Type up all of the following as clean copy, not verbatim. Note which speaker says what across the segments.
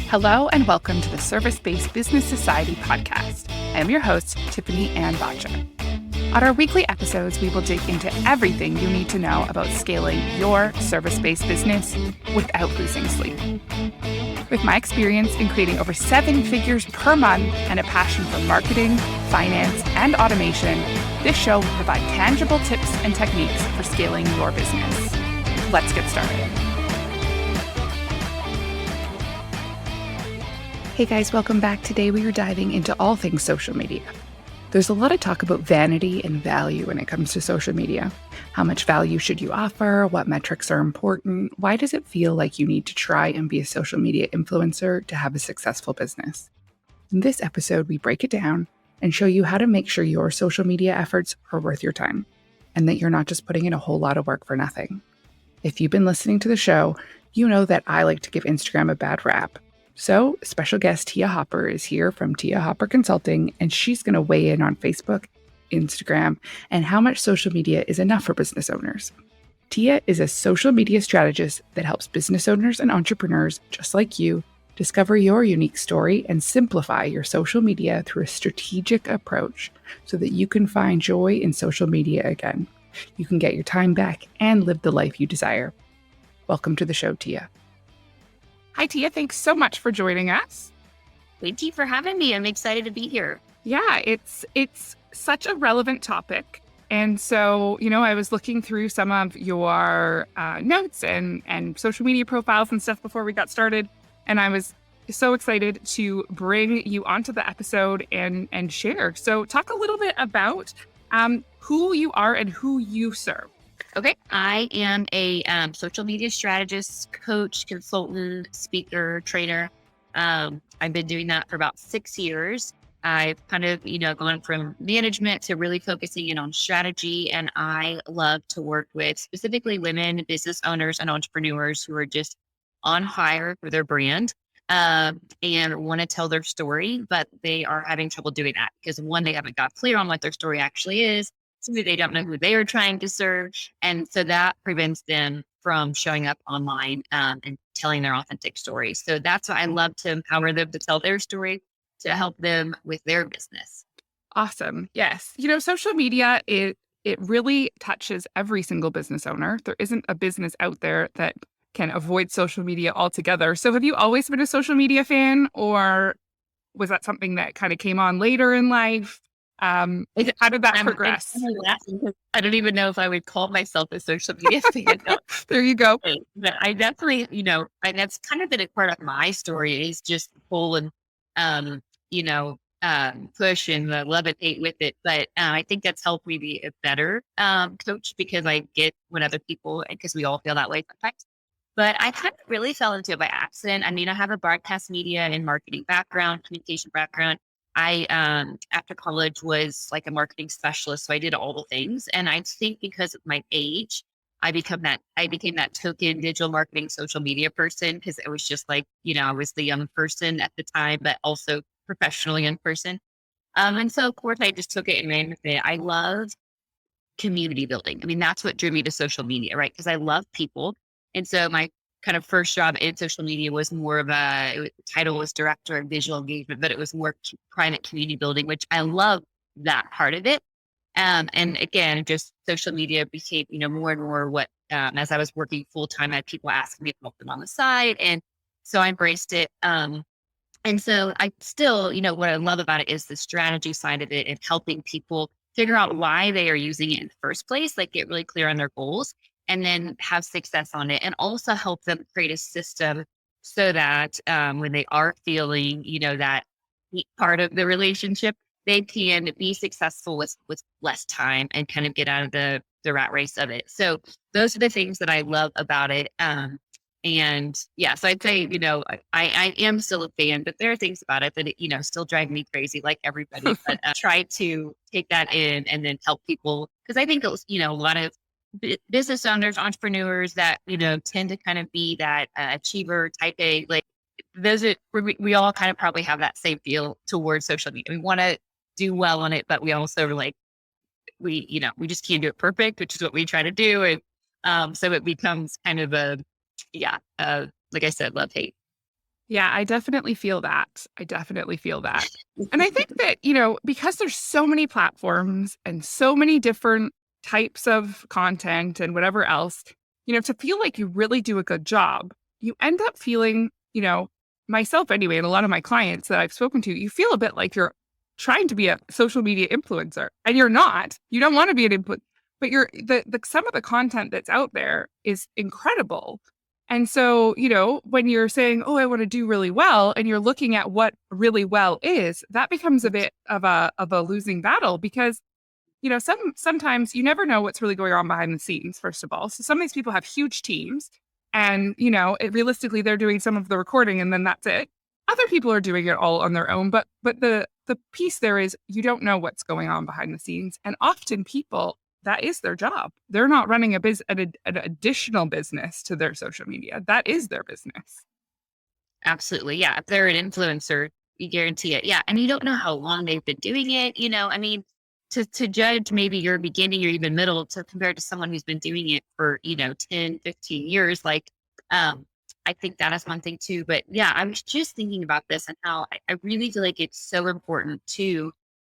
Speaker 1: Hello and welcome to the Service-Based Business Society podcast. I am your host, Tiffany-Ann. On our weekly episodes, we will dig into everything you need to know about scaling your service-based business without losing sleep. With my experience in creating over 7 figures per month and a passion for marketing, finance, and automation, this show will provide tangible tips and techniques for scaling your business. Let's get started. Hey guys, welcome back. Today we are diving into all things social media. There's a lot of talk about vanity and value when it comes to social media. How much value should you offer? What metrics are important? Why does it feel like you need to try and be a social media influencer to have a successful business? In this episode, we break it down and show you how to make sure your social media efforts are worth your time and that you're not just putting in a whole lot of work for nothing. If you've been listening to the show, you know that I like to give Instagram a bad rap. So, special guest Teah Hopper is here from Teah Hopper Consulting, and she's going to weigh in on Facebook, Instagram, and how much social media is enough for business owners. Teah is a social media strategist that helps business owners and entrepreneurs just like you discover your unique story and simplify your social media through a strategic approach so that you can find joy in social media again. You can get your time back and live the life you desire. Welcome to the show, Teah. Hi, Teah. Thanks so much for joining us.
Speaker 2: Thank you for having me. I'm excited to be here.
Speaker 1: Yeah, it's such a relevant topic. And so, I was looking through some of your notes and social media profiles and stuff before we got started. And I was so excited to bring you onto the episode and share. So talk a little bit about who you are and who you serve.
Speaker 2: Okay. I am a social media strategist, coach, consultant, speaker, trainer. I've been doing that for about 6 years. I've kind of, gone from management to really focusing in on strategy. And I love to work with specifically women, business owners, and entrepreneurs who are just on fire for their brand and want to tell their story, but they are having trouble doing that because one, they haven't got clear on what their story actually is. They don't know who they are trying to serve. And so that prevents them from showing up online and telling their authentic story. So that's why I love to empower them to tell their story to help them with their business.
Speaker 1: Awesome. Yes. Social media, it really touches every single business owner. There isn't a business out there that can avoid social media altogether. So have you always been a social media fan, or was that something that kind of came on later in life? How did that progress?
Speaker 2: I don't even know if I would call myself a social media fan.
Speaker 1: There you go.
Speaker 2: But I definitely, and that's kind of been a part of my story is just pull and, push and love and hate with it. But I think that's helped me be a better coach because I get when other people, because we all feel that way sometimes. But I kind of really fell into it by accident. I mean, I have a broadcast media and marketing background, communication background. I, after college was like a marketing specialist. So I did all the things. And I think because of my age, I became that token digital marketing, social media person. Cause it was just like, I was the young person at the time, but also professional young person. And so of course I just took it and ran with it. I love community building. I mean, that's what drew me to social media, right? Cause I love people. And so my kind of first job in social media was more of the title was director of visual engagement, but it was more private community building, which I love that part of it. And again, just social media became, more and more what, as I was working full time, I had people asking me to help them on the side. And so I embraced it. And so I still, what I love about it is the strategy side of it and helping people figure out why they are using it in the first place, like get really clear on their goals and then have success on it and also help them create a system so that when they are feeling, that part of the relationship, they can be successful with less time and kind of get out of the rat race of it. So those are the things that I love about it. And yeah, so I'd say, I am still a fan, but there are things about it that, still drive me crazy like everybody, but try to take that in and then help people. Cause I think it was, a lot of business owners, entrepreneurs that, tend to kind of be that achiever type A, like those are, we all kind of probably have that same feel towards social media. We want to do well on it, but we also are like, we just can't do it perfect, which is what we try to do. And so it becomes kind of like I said, love hate.
Speaker 1: Yeah, I definitely feel that. I definitely feel that. And I think that, because there's so many platforms and so many different types of content and whatever else, to feel like you really do a good job, you end up feeling, myself anyway, and a lot of my clients that I've spoken to, you feel a bit like you're trying to be a social media influencer and you're not. You don't want to be an input, but the some of the content that's out there is incredible. And so, when you're saying, "Oh, I want to do really well," and you're looking at what really well is, that becomes a bit of a losing battle because, sometimes you never know what's really going on behind the scenes, first of all. So some of these people have huge teams and, realistically they're doing some of the recording and then that's it. Other people are doing it all on their own, but the piece there is you don't know what's going on behind the scenes. And often people that is their job. They're not running an additional business to their social media. That is their business.
Speaker 2: Absolutely. Yeah. If they're an influencer, you guarantee it. Yeah. And you don't know how long they've been doing it. I mean, to judge maybe your beginning or even middle to compared to someone who's been doing it for, 10, 15 years, like, um, I think that is one thing too. But yeah, I was just thinking about this and how I really feel like it's so important to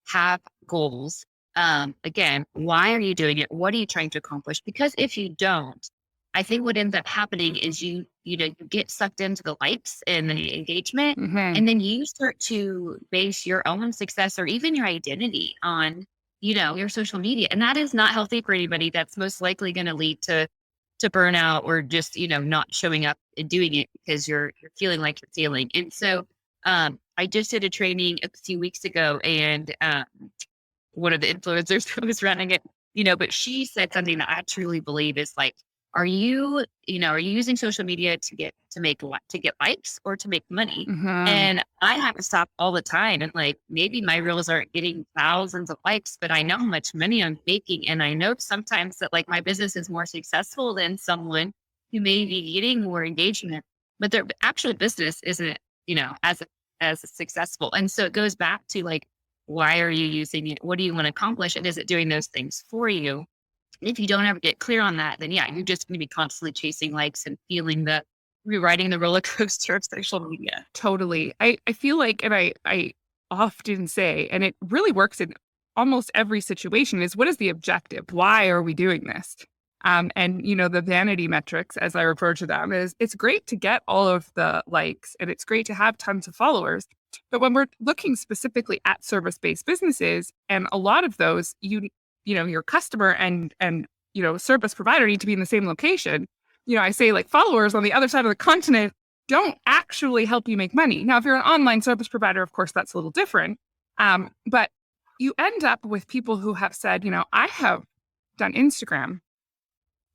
Speaker 2: have goals. Again, why are you doing it? What are you trying to accomplish? Because if you don't, I think what ends up happening is you get sucked into the likes and the engagement,
Speaker 1: Hmm.
Speaker 2: and then you start to base your own success or even your identity on, your social media. And that is not healthy for anybody. That's most likely going to lead to burnout or just, not showing up and doing it because you're feeling like you're failing. And so I just did a training a few weeks ago and one of the influencers who was running it, but she said something that I truly believe is like, are you using social media to get likes or to make money?
Speaker 1: Hmm.
Speaker 2: And I have to stop all the time. And like, maybe my reels aren't getting thousands of likes, but I know how much money I'm making. And I know sometimes that like my business is more successful than someone who may be getting more engagement, but their actual business isn't, as successful. And so it goes back to like, why are you using it? What do you want to accomplish? And is it doing those things for you? If you don't ever get clear on that, then yeah, you're just going to be constantly chasing likes and feeling the rewriting the roller coaster of social media.
Speaker 1: Totally. I feel like, and I often say, and it really works in almost every situation, is what is the objective? Why are we doing this? And the vanity metrics, as I refer to them, is it's great to get all of the likes and it's great to have tons of followers. But when we're looking specifically at service-based businesses, and a lot of those, your customer and service provider need to be in the same location. I say like followers on the other side of the continent don't actually help you make money. Now, if you're an online service provider, of course, that's a little different. But you end up with people who have said, I have done Instagram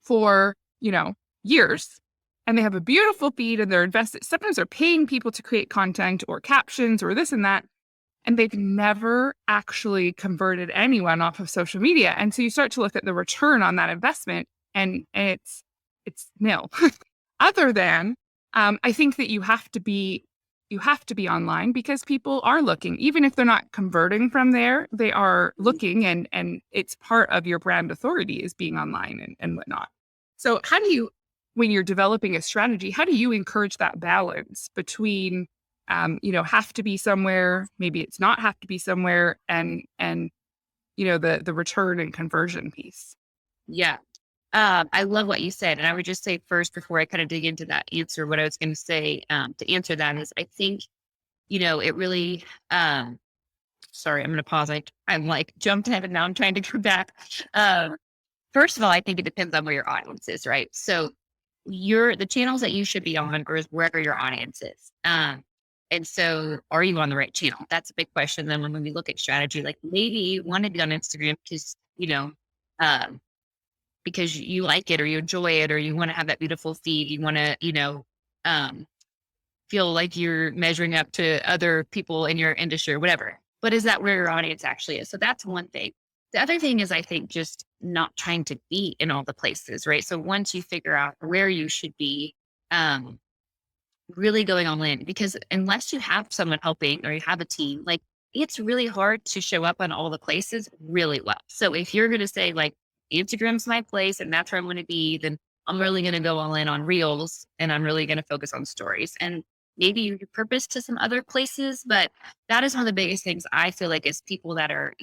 Speaker 1: for, years and they have a beautiful feed and they're invested. Sometimes they're paying people to create content or captions or this and that. And they've never actually converted anyone off of social media. And so you start to look at the return on that investment and it's nil. Other than I think that you have to be online because people are looking, even if they're not converting from there, they are looking and it's part of your brand authority is being online and whatnot. So how do you, when you're developing a strategy, how do you encourage that balance between have to be somewhere, maybe it's not have to be somewhere, and the return and conversion piece?
Speaker 2: Yeah. I love what you said. And I would just say first, before I kind of dig into that answer, what I was going to say to answer that is I think, it really, sorry, I'm going to pause. I'm like jumped ahead and now I'm trying to go back. Um, First of all, I think it depends on where your audience is, right? So the channels that you should be on or is wherever your audience is. And so are you on the right channel? That's a big question. Then when we look at strategy, like maybe you want to be on Instagram um, because you like it or you enjoy it, or you want to have that beautiful feed. You want to, um, feel like you're measuring up to other people in your industry or whatever. But is that where your audience actually is? So that's one thing. The other thing is, I think, just not trying to be in all the places, right? So once you figure out where you should be, um, really going all in, because unless you have someone helping or you have a team, like it's really hard to show up on all the places really well. So if you're going to say like Instagram's my place and that's where I'm going to be, then I'm really going to go all in on reels and I'm really going to focus on stories. And maybe you repurpose to some other places. But that is one of the biggest things I feel like is people that are,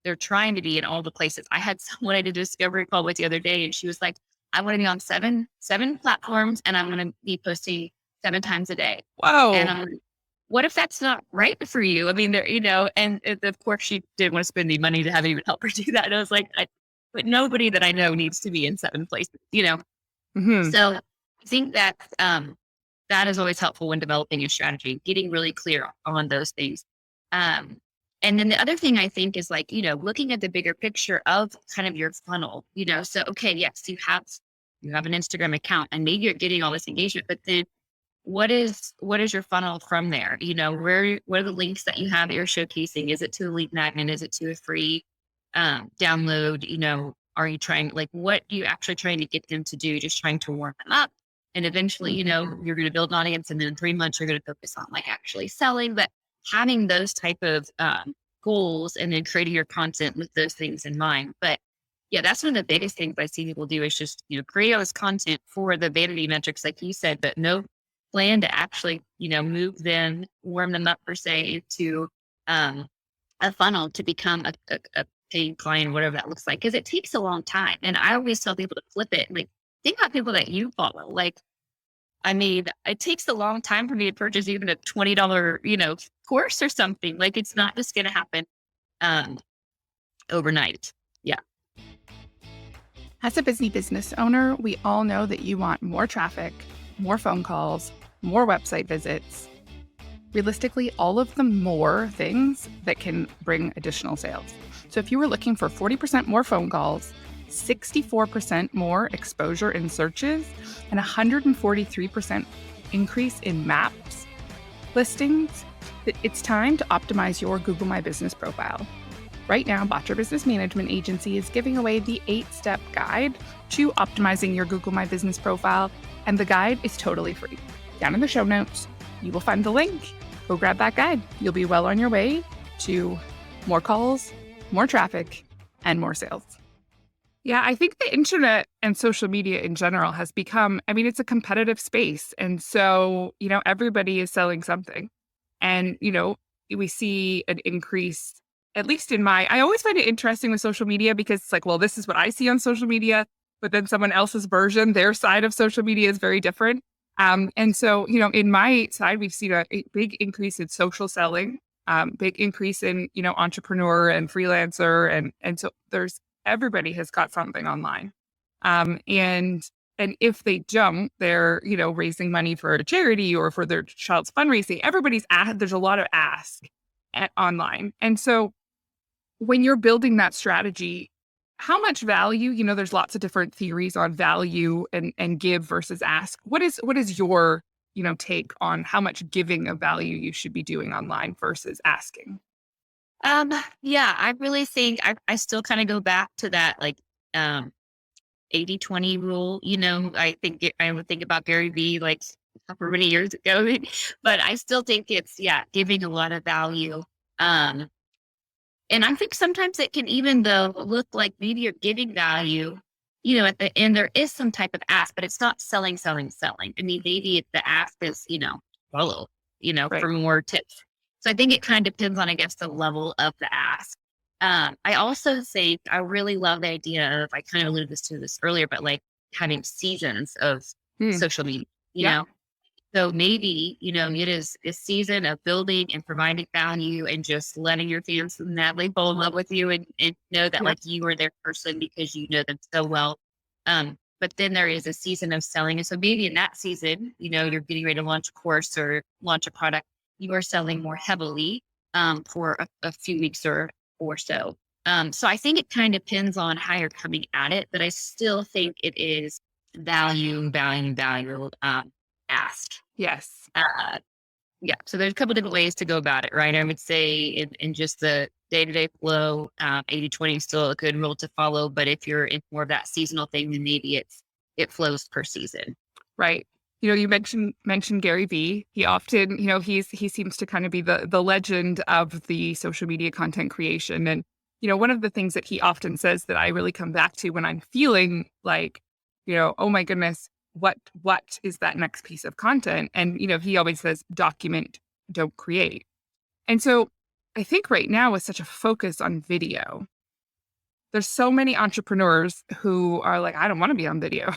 Speaker 2: they're trying to be in all the places. I had someone I did a discovery call with the other day, and she was like, I want to be on seven platforms, and I'm going to be posting 7 times a day. And
Speaker 1: Whoa.
Speaker 2: I'm like, what if that's not right for you? I mean, there, and of course she didn't want to spend the money to have anyone help her do that. And I was like, but nobody that I know needs to be in 7 places.
Speaker 1: Hmm.
Speaker 2: So I think that that is always helpful when developing a strategy, getting really clear on those things. Um, and then the other thing I think is like, looking at the bigger picture of kind of your funnel, so, okay, yes, you have an Instagram account and maybe you're getting all this engagement, but then what is your funnel from there? What are the links that you have that you're showcasing? Is it to a lead magnet? Is it to a free download? Are you trying, like, what are you actually trying to get them to do? Just trying to warm them up. And eventually, you're going to build an audience, and then in 3 months, you're going to focus on like actually selling. But having those type of goals and then creating your content with those things in mind. But yeah, that's one of the biggest things I see people do is just, create all this content for the vanity metrics, like you said, but no plan to actually, move them, warm them up per se into a funnel to become a paying client, whatever that looks like. Cause it takes a long time. And I always tell people to flip it. Like, think about people that you follow. Like, I mean, it takes a long time for me to purchase even a $20, course or something. Like, it's not just going to happen um, overnight. Yeah.
Speaker 1: As a busy business owner, we all know that you want more traffic, more phone calls, more website visits. Realistically, all of the more things that can bring additional sales. So if you were looking for 40% more phone calls, 64% more exposure in searches, and 143% increase in maps listings, it's time to optimize your Google My Business profile. Right now, Botcher Business Management Agency is giving away the 8-step guide to optimizing your Google My Business profile, and the guide is totally free. Down in the show notes, you will find the link. Go grab that guide. You'll be well on your way to more calls, more traffic, and more sales. Yeah, I think the internet and social media in general has become, it's a competitive space. And so, everybody is selling something. And, we see an increase, at least I always find it interesting with social media because it's like, well, this is what I see on social media, but then someone else's version, their side of social media is very different. And so, in my side, we've seen a big increase in social selling, big increase in, entrepreneur and freelancer. And so everybody has got something online. And if they jump, they're, raising money for a charity or for their child's fundraising. There's a lot of ask online. And so when you're building that strategy, how much value, there's lots of different theories on value and give versus ask. What is your, take on how much giving of value you should be doing online versus asking?
Speaker 2: Yeah, I really think I still kind of go back to that, like, 80-20 rule. I would think about Gary Vee, like, however many years ago, but I still think it's, giving a lot of value. Um, And I think sometimes it can even though look like maybe you're giving value, at the end there is some type of ask, but it's not selling, selling, selling. I mean, maybe the ask is, follow,
Speaker 1: Right.
Speaker 2: for more tips. So I think it kind of depends on, I guess, the level of the ask. I also think I really love the idea of, I kind of alluded to this earlier, but like having seasons of
Speaker 1: Hmm.
Speaker 2: social media, you
Speaker 1: Yep.
Speaker 2: know, so maybe, it is a season of building and providing value and just letting your fans madly fall in love with you and know that
Speaker 1: Yep.
Speaker 2: like you are their person because you know them so well. But then there is a season of selling. And so maybe in that season, you're getting ready to launch a course or launch a product, you are selling more heavily for a few weeks or so. So I think it kind of depends on how you're coming at it, but I still think it is value asked.
Speaker 1: Yes.
Speaker 2: Uh, yeah. So there's a couple different ways to go about it, right? I would say in just the day-to-day flow, 80-20 is still a good rule to follow. But if you're in more of that seasonal thing, then maybe it flows per season.
Speaker 1: Right. You mentioned Gary Vee. He often, he seems to kind of be the legend of the social media content creation. And, one of the things that he often says that I really come back to when I'm feeling like, oh my goodness, what is that next piece of content? And, he always says, document, don't create. And so I think right now with such a focus on video, there's so many entrepreneurs who are like, I don't want to be on video.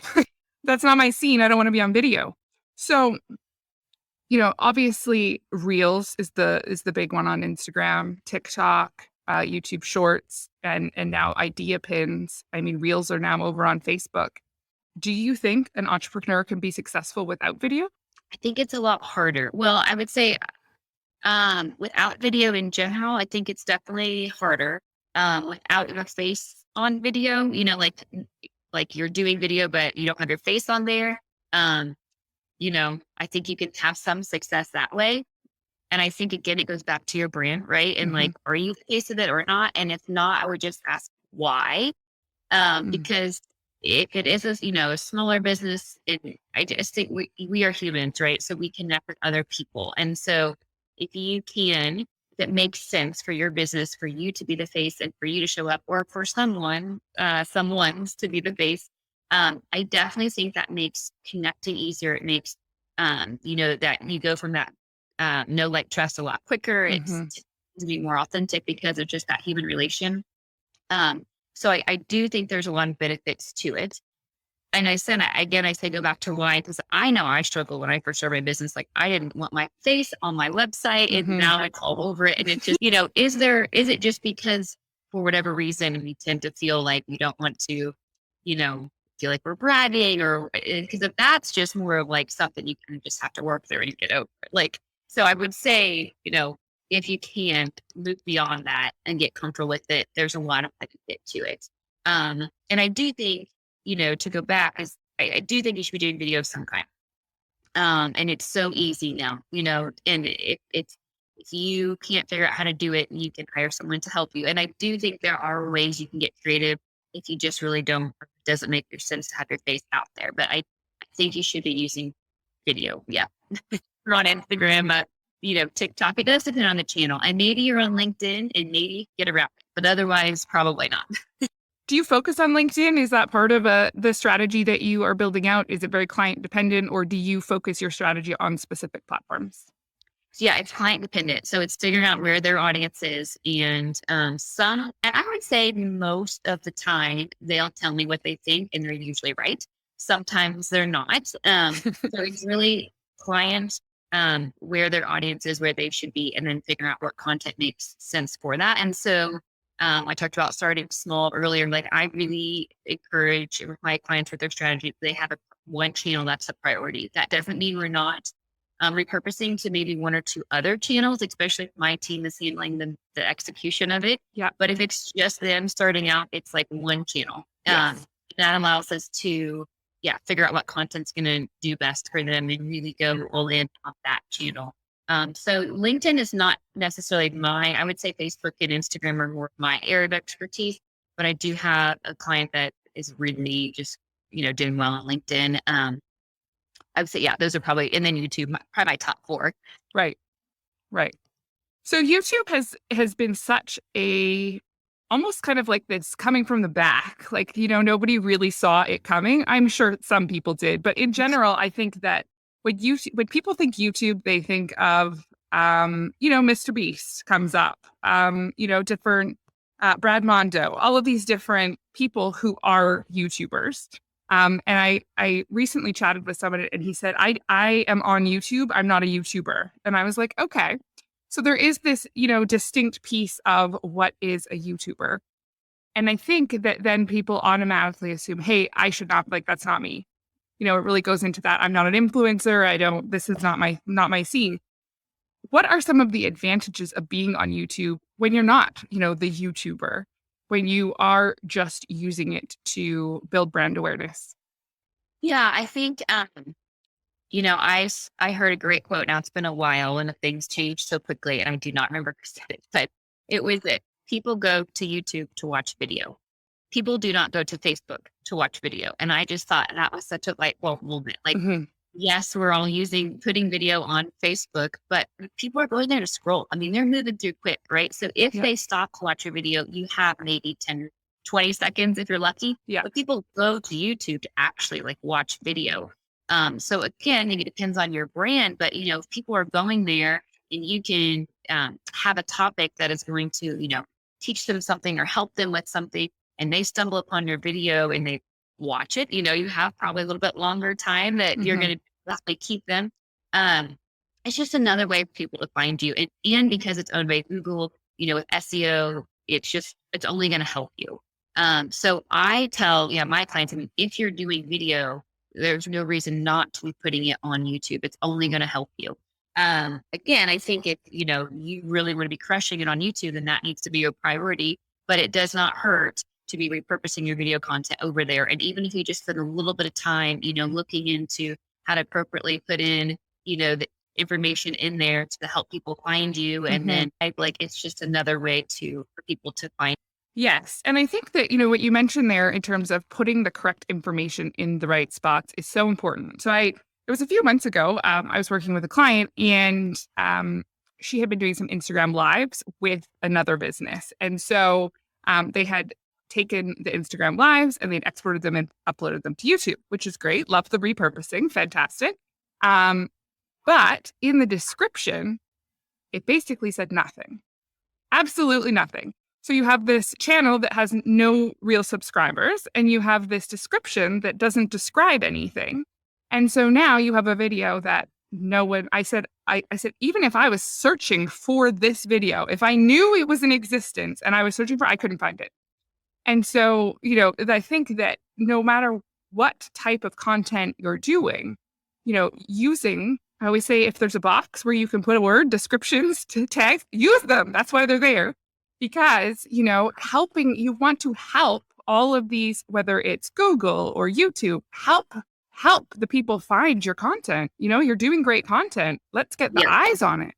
Speaker 1: That's not my scene. I don't want to be on video. So, obviously Reels is the big one on Instagram, TikTok, YouTube Shorts, and now idea pins. I mean, Reels are now over on Facebook. Do you think an entrepreneur can be successful without video?
Speaker 2: I think it's a lot harder. Well, I would say without video in general, I think it's definitely harder. Without your face on video, like you're doing video, but you don't have your face on there. Um, I think you can have some success that way. And I think again, it goes back to your brand, right? And
Speaker 1: Hmm.
Speaker 2: like, are you the face of it or not? And if not, I would just ask why. Because if it is a smaller business, I just think we are humans, right? So we connect with other people. And so if you can, that makes sense for your business, for you to be the face and for you to show up, or for someone's to be the face. I definitely think that makes connecting easier. It makes, that you go from that, no, like, trust a lot quicker. It's
Speaker 1: Hmm.
Speaker 2: to be more authentic because of just that human relation. So I do think there's a lot of benefits to it. And I say go back to why, because I know I struggled when I first started my business. Like, I didn't want my face on my website, and
Speaker 1: Hmm.
Speaker 2: now it's all over it. And it's just, is it just because for whatever reason we tend to feel like we don't want to, you know, feel like we're bragging, or because if that's just more of like something you kind of just have to work through and get over it. Like, so I would say, if you can move beyond that and get comfortable with it, there's a lot of benefit to it. And I do think, to go back, is I do think you should be doing video of some kind. And it's so easy now, and if you can't figure out how to do it, you can hire someone to help you. And I do think there are ways you can get creative if you just really don't, or it doesn't make your sense to have your face out there. But I think you should be using video. Yeah. You're on Instagram, TikTok. It does depend on the channel. And maybe you're on LinkedIn and maybe get around it, but otherwise probably not.
Speaker 1: Do you focus on LinkedIn? Is that part of the strategy that you are building out? Is it very client dependent, or do you focus your strategy on specific platforms?
Speaker 2: So yeah, it's client dependent. So it's figuring out where their audience is. And and I would say most of the time they'll tell me what they think, and they're usually right. Sometimes they're not. So it's really client, where their audience is, where they should be, and then figuring out what content makes sense for that. And so I talked about starting small earlier. Like, I really encourage my clients with their strategy. They have one channel that's a priority. That doesn't mean we're not repurposing to maybe one or two other channels, especially if my team is handling the execution of it.
Speaker 1: Yeah.
Speaker 2: But if it's just them starting out, it's like one channel.
Speaker 1: Yes.
Speaker 2: That allows us to, figure out what content's going to do best for them and really go all in on that channel. So LinkedIn is not necessarily I would say Facebook and Instagram are more my area of expertise, but I do have a client that is really just, doing well on LinkedIn. I would say, those are probably, and then YouTube, probably my top four.
Speaker 1: Right. Right. So YouTube has been such a almost kind of like this coming from the back. Like, nobody really saw it coming. I'm sure some people did, but in general, I think that when people think YouTube, they think of Mr. Beast comes up, different Brad Mondo, all of these different people who are YouTubers. And I recently chatted with someone, and he said, I am on YouTube. I'm not a YouTuber. And I was like, okay. So there is this, distinct piece of what is a YouTuber. And I think that then people automatically assume, hey, I should not, like, that's not me. It really goes into that. I'm not an influencer. This is not my scene. What are some of the advantages of being on YouTube when you're not, the YouTuber, when you are just using it to build brand awareness?
Speaker 2: Yeah, I think, I heard a great quote. Now it's been a while and things change so quickly, and I do not remember who said it, but it was that people go to YouTube to watch video. People do not go to Facebook to watch video. And I just thought that was such a light bulb moment. Like,
Speaker 1: Hmm.
Speaker 2: yes, we're all putting video on Facebook, but people are going there to scroll. I mean, they're moving through quick, right? So if
Speaker 1: Yep.
Speaker 2: they stop to watch a video, you have maybe 10, 20 seconds if you're lucky.
Speaker 1: Yeah.
Speaker 2: But people go to YouTube to actually like watch video. So again, it depends on your brand, but if people are going there and you can have a topic that is going to, teach them something or help them with something, and they stumble upon your video and they watch it, you have probably a little bit longer time that you're
Speaker 1: Hmm.
Speaker 2: going to definitely keep them. Um, it's just another way for people to find you. And because it's owned by Google, with SEO, it's only going to help you. So I tell, my clients, I mean, if you're doing video, there's no reason not to be putting it on YouTube. It's only going to help you. Again, I think if, you really want to be crushing it on YouTube, then that needs to be your priority, but it does not hurt to be repurposing your video content over there. And even if you just spend a little bit of time, looking into how to appropriately put in, the information in there to help people find you. And
Speaker 1: Hmm.
Speaker 2: then it's just another way for people to find.
Speaker 1: Yes. And I think that, what you mentioned there in terms of putting the correct information in the right spots is so important. It was a few months ago, I was working with a client and she had been doing some Instagram lives with another business. And so they had taken the Instagram lives and they'd exported them and uploaded them to YouTube, which is great. Love the repurposing. Fantastic. Um, but in the description, it basically said nothing. Absolutely nothing. So you have this channel that has no real subscribers, and you have this description that doesn't describe anything. And so now you have a video that no one, I said, even if I was searching for this video, if I knew it was in existence and I was searching I couldn't find it. And so, I think that no matter what type of content you're doing, I always say if there's a box where you can put a word, descriptions to tags, use them. That's why they're there. Because, you want to help all of these, whether it's Google or YouTube, help the people find your content. You're doing great content. Let's get the
Speaker 2: Yeah.
Speaker 1: eyes on it.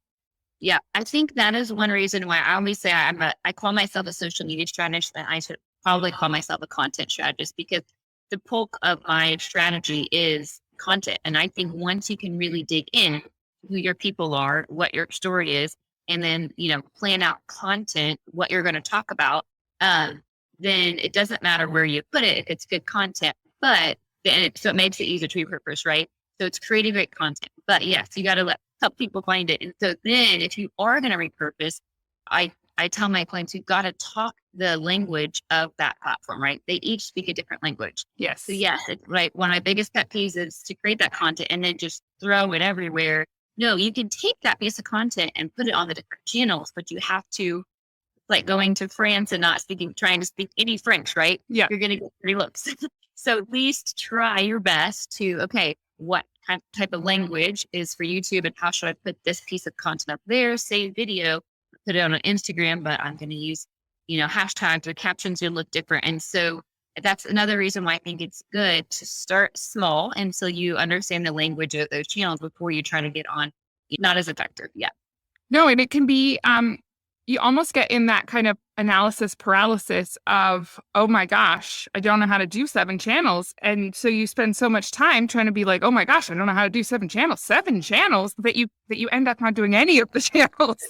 Speaker 2: Yeah. I think that is one reason why I always say I call myself a social media strategist, but I should probably call myself a content strategist because the bulk of my strategy is content. And I think once you can really dig in who your people are, what your story is, and then, plan out content, what you're going to talk about, then it doesn't matter where you put it if it's good content. But so it makes it easier to repurpose, right? So it's creating great content. But yes, you got to help people find it. And so then if you are going to repurpose, I tell my clients, you've got to talk the language of that platform, right? They each speak a different language.
Speaker 1: Yes.
Speaker 2: So yes, right. One of my biggest pet peeves is to create that content and then just throw it everywhere. No, you can take that piece of content and put it on the different channels, but you have to, like going to France and not trying to speak any French, right?
Speaker 1: Yeah.
Speaker 2: You're going to get pretty looks. So at least try your best to, okay, what type of language is for YouTube and how should I put this piece of content up there, save video, put it on an Instagram, but I'm going to use, hashtags or captions will look different. And so that's another reason why I think it's good to start small until you understand the language of those channels before you try to get on. Not as effective. Yeah.
Speaker 1: No, and it can be you almost get in that kind of analysis paralysis of, oh my gosh, I don't know how to do 7 channels. And so you spend so much time trying to be like, oh my gosh, I don't know how to do 7 channels that you end up not doing any of the channels.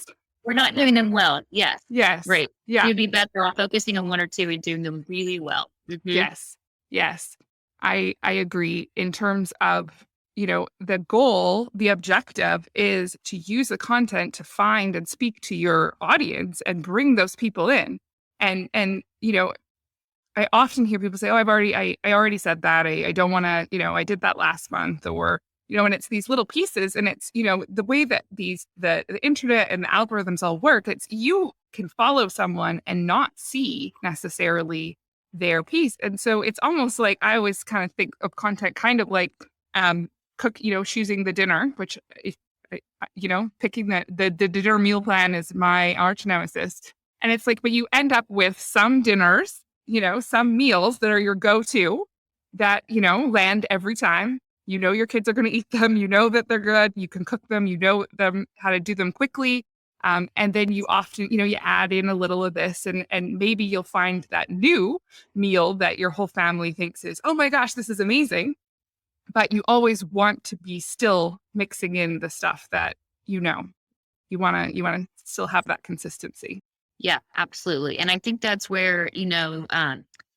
Speaker 2: We're not doing them well. Yes.
Speaker 1: Yes.
Speaker 2: Right.
Speaker 1: Yeah.
Speaker 2: You'd be better off focusing on 1 or 2 and doing them really well. Mm-hmm.
Speaker 1: Yes. Yes. I agree in terms of, the goal, the objective is to use the content to find and speak to your audience and bring those people in. And, I often hear people say, oh, I already said that. I don't want to, I did that last month or, and it's these little pieces and it's, the way that the internet and the algorithms all work, it's you can follow someone and not see necessarily their piece. And so it's almost like I always kind of think of content kind of like, choosing the dinner, which, picking the dinner meal plan is my arch nemesis. And it's like, but you end up with some dinners, some meals that are your go-to that, land every time. Your kids are going to eat them. That they're good. You can cook them. Them how to do them quickly. And then you often, you add in a little of this and maybe you'll find that new meal that your whole family thinks is, oh my gosh, this is amazing. But you always want to be still mixing in the stuff that, you want to still have that consistency.
Speaker 2: Yeah, absolutely. And I think that's where,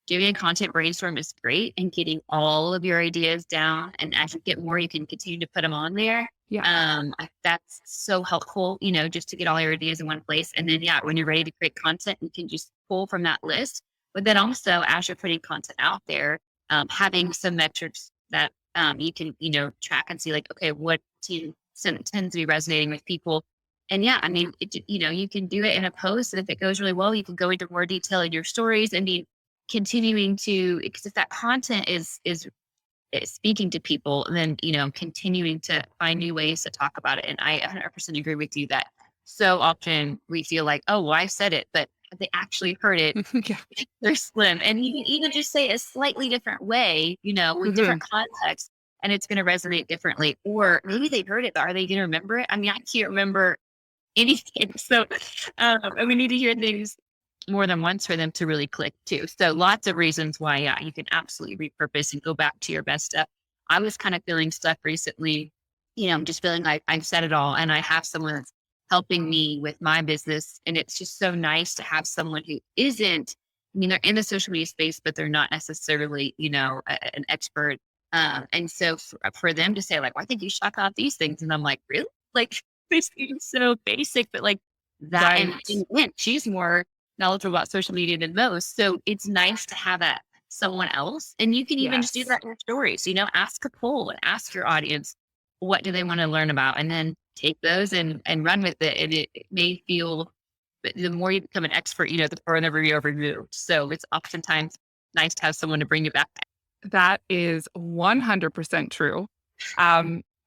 Speaker 2: doing a content brainstorm is great and getting all of your ideas down. And as you get more, you can continue to put them on there.
Speaker 1: Yeah.
Speaker 2: That's so helpful, just to get all your ideas in one place. And then, yeah, when you're ready to create content, you can just pull from that list. But then also, as you're putting content out there, having some metrics that you can, track and see like, okay, what tends to be resonating with people. And yeah, I mean, you can do it in a post. And if it goes really well, you can go into more detail in your stories. I mean, continuing to, because if that content is speaking to people, and then continuing to find new ways to talk about it. And I 100% agree with you that so often we feel like, oh, well, I said it, but they actually heard it.
Speaker 1: Yeah.
Speaker 2: They're slim, and you can even just say a slightly different way, with
Speaker 1: Mhm.
Speaker 2: different context, and it's going to resonate differently. Or maybe they heard it, but are they going to remember it? I mean, I can't remember anything. So, and we need to hear things more than once for them to really click too. So lots of reasons why, yeah, you can absolutely repurpose and go back to your best stuff. I was kind of feeling stuck recently, just feeling like I've said it all and I have someone that's helping me with my business. And it's just so nice to have someone who isn't, I mean, they're in the social media space, but they're not necessarily, an expert. And so for them to say like, well, I think you should talk about these things. And I'm like, really? Like, this seems so basic, but like that,
Speaker 1: Right.
Speaker 2: and she's more knowledgeable about social media than most. So it's nice to have that someone else. And you can even just do
Speaker 1: Yes.
Speaker 2: that in your stories, ask a poll and ask your audience, what do they want to learn about? And then take those and run with it. And it may feel, but the more you become an expert, the further you're removed. So it's oftentimes nice to have someone to bring you back.
Speaker 1: That is 100% true.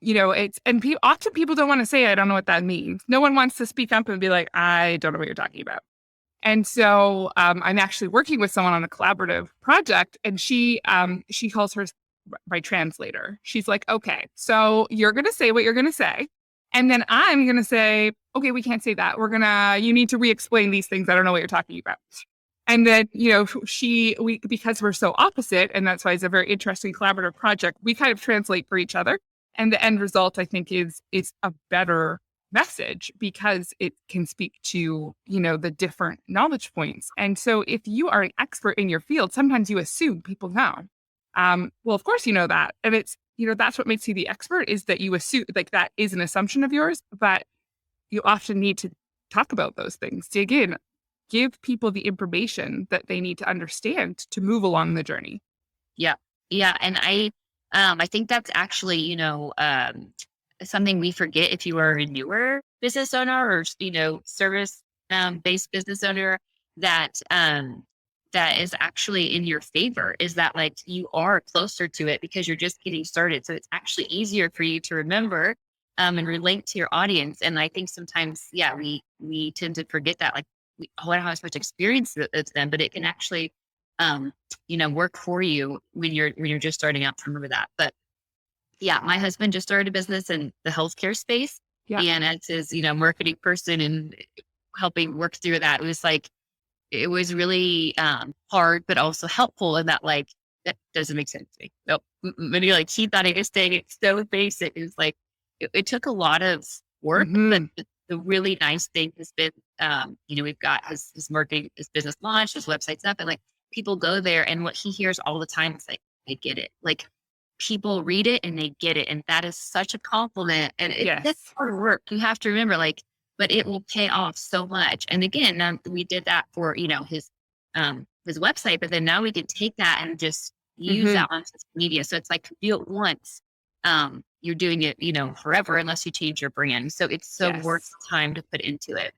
Speaker 1: It's, and often people don't want to say, I don't know what that means. No one wants to speak up and be like, I don't know what you're talking about. And so I'm actually working with someone on a collaborative project, and she calls her my translator. She's like, okay, so you're going to say what you're going to say. And then I'm going to say, okay, we can't say that. You need to re-explain these things. I don't know what you're talking about. And then, because we're so opposite, and that's why it's a very interesting collaborative project, we kind of translate for each other. And the end result, I think, is a better message because it can speak to, the different knowledge points. And so if you are an expert in your field, sometimes you assume people know. Well, of course you know that. And it's, that's what makes you the expert, is that you assume, like, that is an assumption of yours, but you often need to talk about those things, dig in, give people the information that they need to understand to move along the journey.
Speaker 2: Yeah. Yeah. And I think that's actually, something we forget if you are a newer business owner or, service based business owner, that is actually in your favor, is that like you are closer to it because you're just getting started. So it's actually easier for you to remember and relate to your audience. And I think sometimes, yeah, we tend to forget that, like, we don't have as much experience as them, but it can actually work for you when you're just starting out to remember that. But yeah, my husband just started a business in the healthcare space,
Speaker 1: Yeah.
Speaker 2: and as his, marketing person and helping work through that, it was really hard, but also helpful in that, like, that doesn't make sense to me. Nope. And he like, he thought he was saying it's so basic. It's like, it took a lot of work, but
Speaker 1: Hmm.
Speaker 2: the really nice thing has been, we've got his marketing, his business launched, his website's up, and like people go there, and what he hears all the time is like, they get it. Like, people read it and they get it. And that is such a compliment. And that's
Speaker 1: Yes.
Speaker 2: hard work. You have to remember, like, but it will pay off so much. And again, we did that for, his website, but then now we can take that and just use
Speaker 1: Hmm.
Speaker 2: that on social media. So it's like, do it once. You're doing it, forever, unless you change your brand. So it's so worth
Speaker 1: Yes.
Speaker 2: the time to put into it.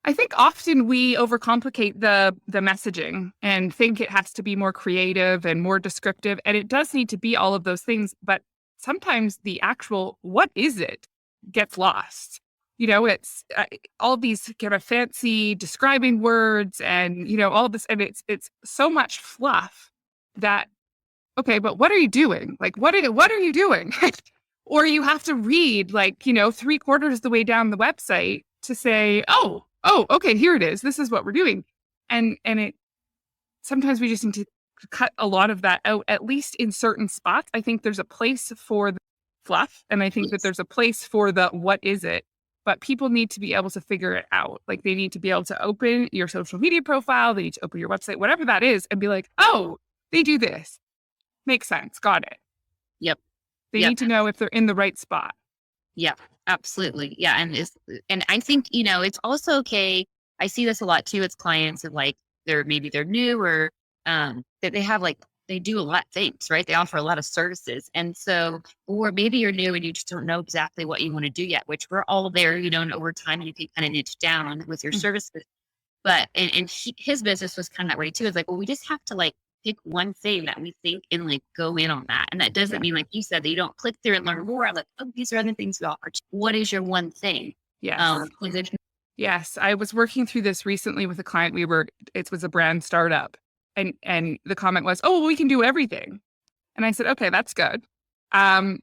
Speaker 1: I think often we overcomplicate the messaging and think it has to be more creative and more descriptive, and it does need to be all of those things. But sometimes the actual what is it gets lost. It's all these kind of fancy describing words, and all this, and it's so much fluff that, okay, but what are you doing? Like, what are you doing? Or you have to read, like, three-quarters of the way down the website to say, oh, okay, here it is. This is what we're doing. And it sometimes we just need to cut a lot of that out, at least in certain spots. I think there's a place for the fluff, and I think that
Speaker 2: Yes.
Speaker 1: there's a place for the what is it. but people need to be able to figure it out. Like they need to be able to open your social media profile, they need to open your website, whatever that is, and be like, oh, they do this. Makes sense. Got it.
Speaker 2: Yep.
Speaker 1: They
Speaker 2: Yep.
Speaker 1: need to know if they're in the right spot.
Speaker 2: Yeah, absolutely. Yeah. And I think, it's also okay. I see this a lot too. It's clients of like, maybe they're new or that they have like, they do a lot of things, right? They offer a lot of services. And so, or maybe you're new and you just don't know exactly what you want to do yet, which we're all there, and over time you can kind of niche down with your
Speaker 1: Mm.
Speaker 2: services. But, and his business was kind of that way too. It's like, well, we just have to like pick one thing that we think and like go in on that. And that doesn't mean, like you said, that you don't click through and learn more. I'm like, oh, these are other things we offer. What is your one thing?
Speaker 1: Yes. Yes. I was working through this recently with a client. It was a brand startup. And the comment was, oh, well, we can do everything. And I said, okay, that's good. Well,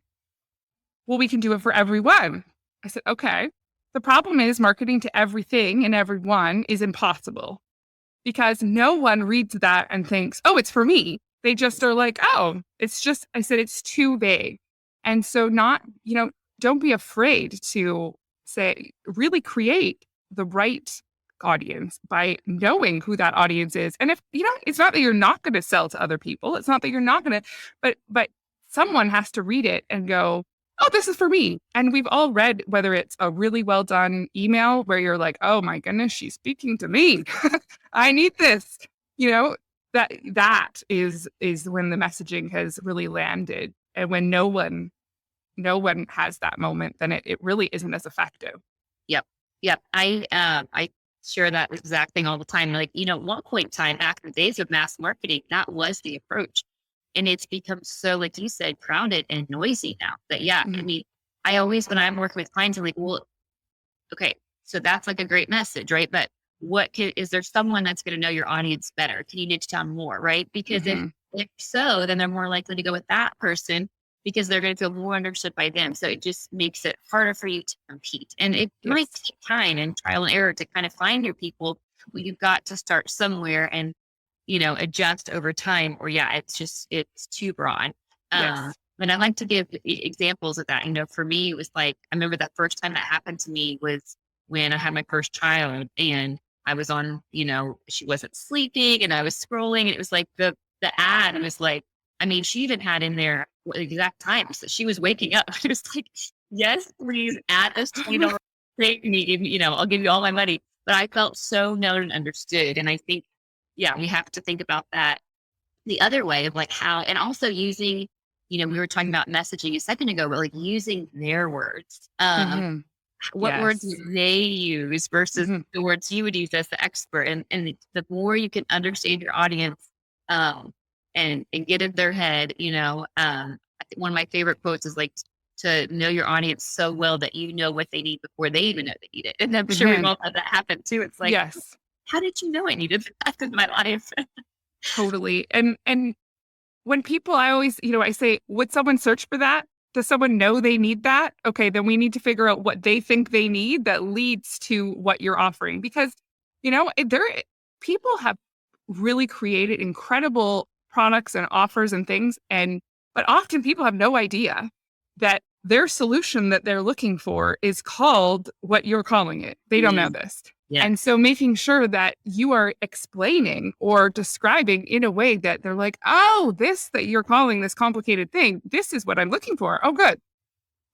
Speaker 1: we can do it for everyone. I said, okay. The problem is marketing to everything and everyone is impossible because no one reads that and thinks, oh, it's for me. They just are like, oh, I said, it's too vague. And so don't be afraid to say, really create the right audience by knowing who that audience is. And if, it's not that you're not going to sell to other people. It's not that you're not going to, but someone has to read it and go, oh, this is for me. And we've all read whether it's a really well done email where you're like, oh my goodness, she's speaking to me. I need this. That is when the messaging has really landed. And when no one has that moment, then it really isn't as effective.
Speaker 2: Yep. Yep. I share that exact thing all the time. Like, at one point in time, back in the days of mass marketing, that was the approach. And it's become so, like you said, crowded and noisy now that, I mean, I always, when I'm working with clients, I'm like, well, okay, so that's like a great message, right? But is there someone that's going to know your audience better? Can you niche down more, right? Because if so, then they're more likely to go with that person because they're going to feel more understood by them. So it just makes it harder for you to compete. And it might take time and trial and error to kind of find your people. But you've got to start somewhere and, adjust over time, or it's too broad. And I like to give examples of that. For me, it was like, I remember that first time that happened to me was when I had my first child and I was on, she wasn't sleeping and I was scrolling and it was like the ad was like, I mean, she even had in there the exact times that she was waking up. It was like, yes, please add this $20 take me, I'll give you all my money. But I felt so known and understood. And I think, we have to think about that the other way of like how, and also using, we were talking about messaging a second ago, but like using their words. What words do they use versus the words you would use as the expert. And the more you can understand your audience and get in their head, I think one of my favorite quotes is like to know your audience so well that you know what they need before they even know they need it. And I'm sure we've all had that happen too. It's like, how did you know I needed that in my life?
Speaker 1: Totally. And when people, I always, I say, would someone search for that? Does someone know they need that? Okay, then we need to figure out what they think they need that leads to what you're offering. Because, people have really created incredible products and offers and things. But often people have no idea that their solution that they're looking for is called what you're calling it. They don't know this. Yeah. And so making sure that you are explaining or describing in a way that they're like, oh, this that you're calling this complicated thing, this is what I'm looking for. Oh, good.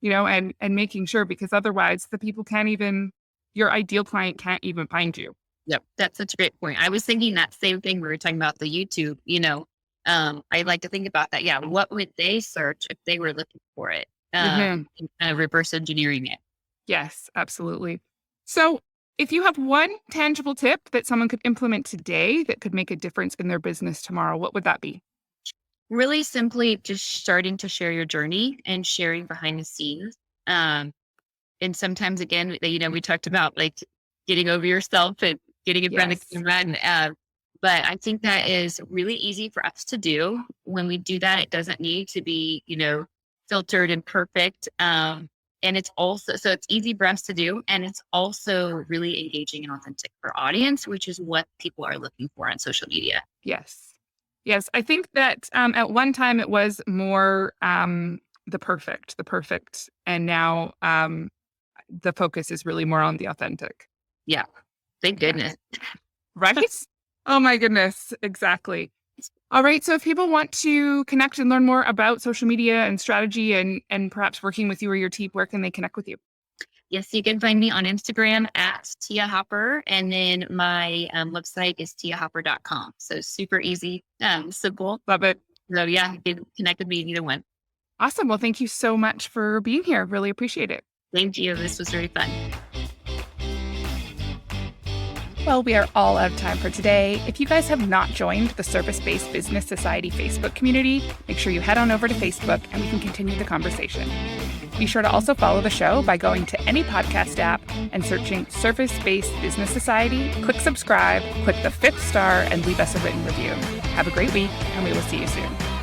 Speaker 1: And making sure, because otherwise the people your ideal client can't even find you.
Speaker 2: Yep. That's such a great point. I was thinking that same thing. We were talking about the YouTube, I like to think about that. Yeah. What would they search if they were looking for it? Reverse engineering it.
Speaker 1: Yes, absolutely. So if you have one tangible tip that someone could implement today that could make a difference in their business tomorrow, what would that be?
Speaker 2: Really simply just starting to share your journey and sharing behind the scenes. And sometimes, again, we talked about like getting over yourself and getting in front of the camera. But I think that is really easy for us to do. When we do that, it doesn't need to be, filtered and perfect. And it's also, so it's easy for us to do. And it's also really engaging and authentic for our audience, which is what people are looking for on social media.
Speaker 1: Yes. Yes. I think that at one time it was more the perfect. And now the focus is really more on the authentic.
Speaker 2: Yeah. Thank goodness.
Speaker 1: Right? Oh my goodness. Exactly. All right. So if people want to connect and learn more about social media and strategy and perhaps working with you or your team, where can they connect with you?
Speaker 2: Yes, you can find me on Instagram at Teah Hopper. And then my website is teahhopper.com. So super easy, simple.
Speaker 1: Love it.
Speaker 2: So yeah, you can connect with me in either one.
Speaker 1: Awesome. Well, thank you so much for being here. Really appreciate it.
Speaker 2: Thank you. This was very fun.
Speaker 1: Well, we are all out of time for today. If you guys have not joined the Service-Based Business Society Facebook community, make sure you head on over to Facebook and we can continue the conversation. Be sure to also follow the show by going to any podcast app and searching Service-Based Business Society, click subscribe, click the 5th star, and leave us a written review. Have a great week, and we will see you soon.